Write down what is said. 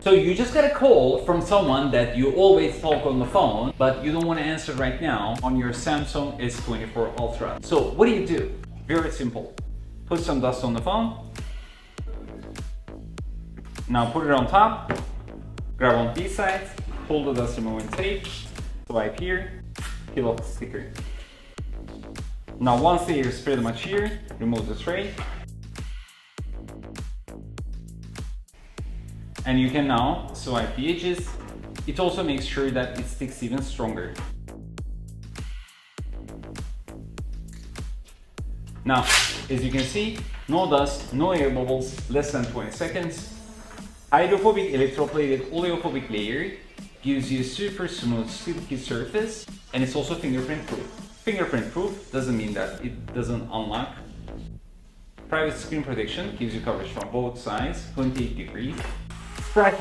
So you just got a call from someone that you always talk on the phone, but you don't want to answer right now on your Samsung S24 Ultra. So what do? Very simple. Put some dust on the phone. Now put it on top. Grab on these sides. Pull the dust removing tape. Swipe here. Peel off the sticker. Now once the air is pretty much here, remove the tray. And you can now swipe the edges. It also makes sure that it sticks even stronger. Now, as you can see, no dust, no air bubbles, less than 20 seconds. Hydrophobic electroplated oleophobic layer gives you a super smooth silky surface, and it's also fingerprint proof. Fingerprint proof doesn't mean that it doesn't unlock. Private screen protection gives you coverage from both sides, 28 degrees. Practice